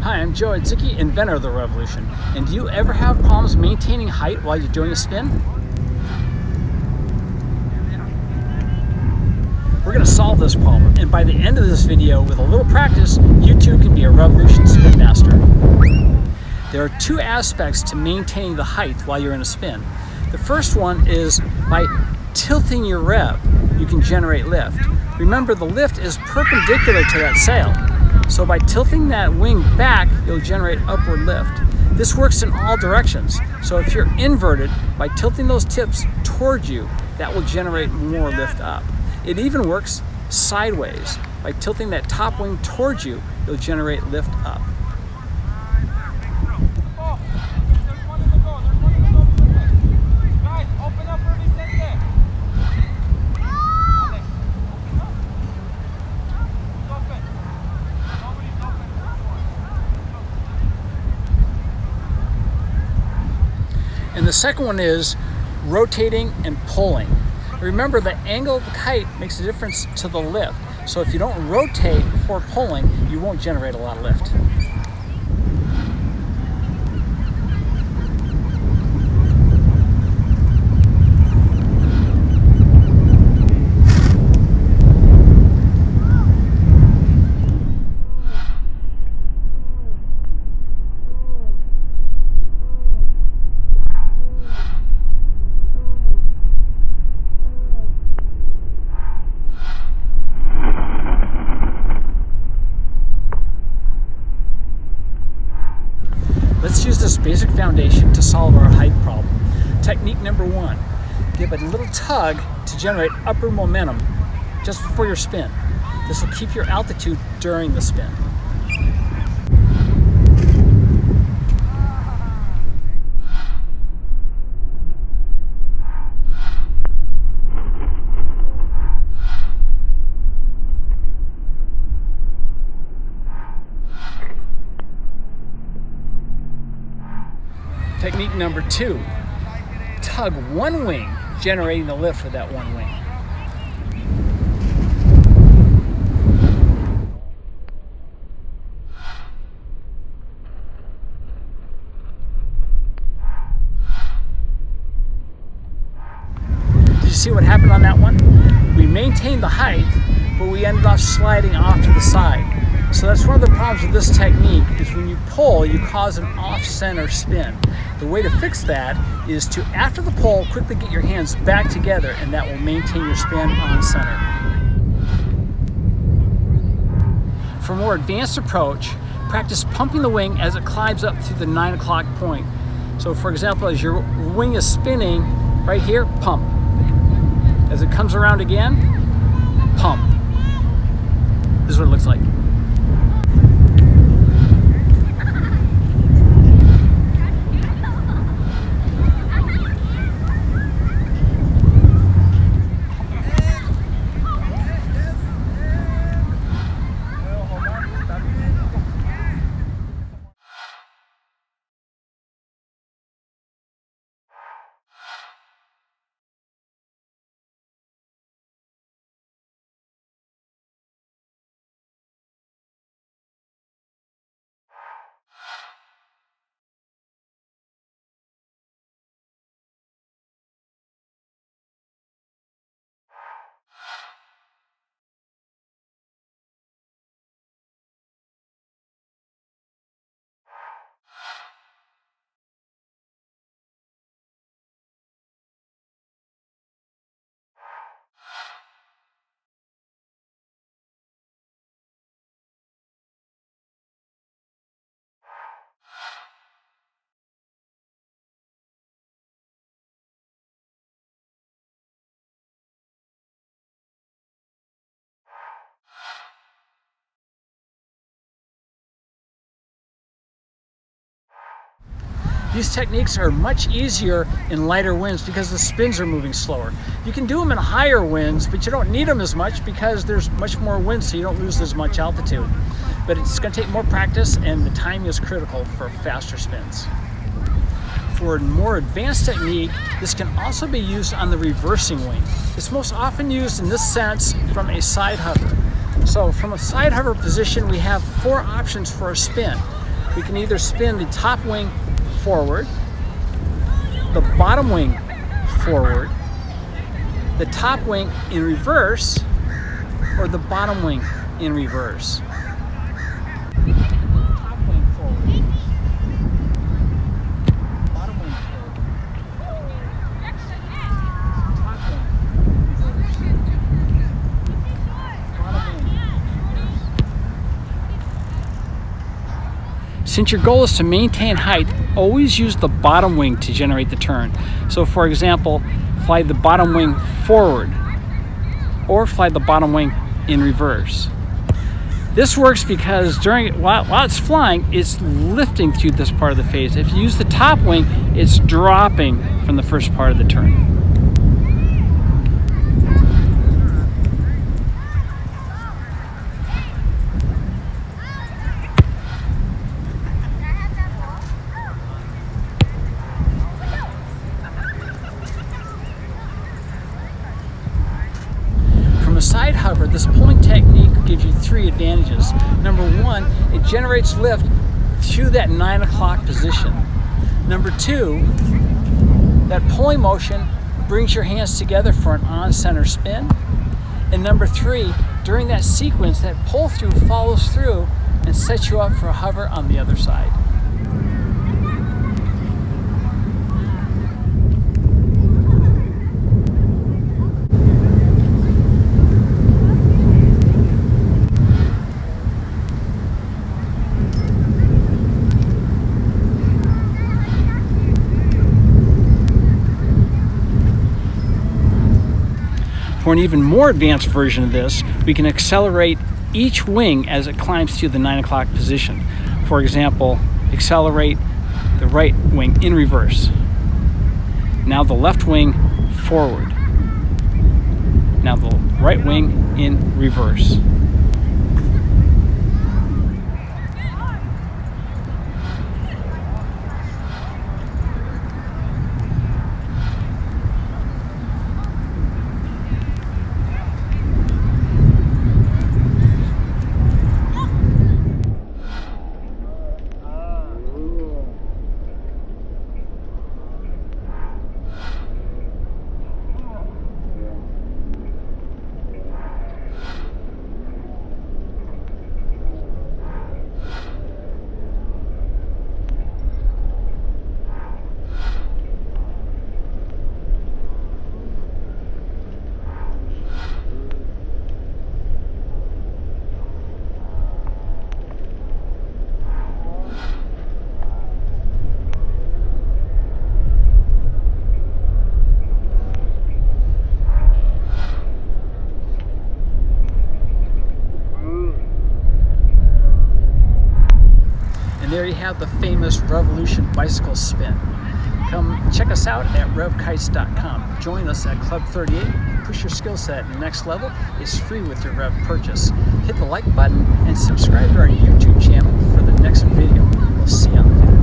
Hi, I'm Joe Adzicki, inventor of the revolution. And do you ever have problems maintaining height while you're doing a spin? We're going to solve this problem, and by the end of this video, with a little practice, you too can be a revolution spin master. There are two aspects to maintaining the height while you're in a spin. The first one is by tilting your rev, you can generate lift. Remember, the lift is perpendicular to that sail. So by tilting that wing back, you'll generate upward lift. This works in all directions. So if you're inverted, by tilting those tips towards you, that will generate more lift up. It even works sideways. By tilting that top wing towards you, you'll generate lift up. And the second one is rotating and pulling. Remember, the angle of the kite makes a difference to the lift. So if you don't rotate before pulling, you won't generate a lot of lift. Let's use this basic foundation to solve our height problem. Technique number one, give a little tug to generate upward momentum just before your spin. This will keep your altitude during the spin. Technique number two, tug one wing, generating the lift for that one wing. Did you see what happened on that one? We maintained the height, but we ended up sliding off to the side. So that's one of the problems with this technique, is when you pull, you cause an off-center spin. The way to fix that is to, after the pull, quickly get your hands back together, and that will maintain your spin on center. For a more advanced approach, practice pumping the wing as it climbs up to the 9 o'clock point. So for example, as your wing is spinning, right here, pump. As it comes around again, pump. This is what it looks like. These techniques are much easier in lighter winds because the spins are moving slower. You can do them in higher winds, but you don't need them as much because there's much more wind, so you don't lose as much altitude. But it's going to take more practice, and the timing is critical for faster spins. For a more advanced technique, this can also be used on the reversing wing. It's most often used in this sense from a side hover. So from a side hover position, we have 4 options for a spin. we can either spin the top wing forward, the bottom wing forward, the top wing in reverse, or the bottom wing in reverse. Top wing forward, bottom wing forward, top wing reverse, bottom wing reverse. Since your goal is to maintain height, always use the bottom wing to generate the turn. So for example, fly the bottom wing forward or fly the bottom wing in reverse. This works because while it's flying, it's lifting through this part of the phase. If you use the top wing, it's dropping from the first part of the turn. From a side hover, this pulling technique gives you 3 advantages. Number 1, it generates lift through that 9 o'clock position. Number 2, that pulling motion brings your hands together for an on-center spin. And number 3, during that sequence, that pull through follows through and sets you up for a hover on the other side. For an even more advanced version of this, we can accelerate each wing as it climbs through the 9 o'clock position. For example, accelerate the right wing in reverse. Now the left wing forward. Now the right wing in reverse. And there you have the famous Revolution bicycle spin. Come check us out at revkites.com. Join us at Club 38 and push your skill set to the next level. It's free with your Rev purchase. Hit the like button and subscribe to our YouTube channel for the next video. We'll see you on the video.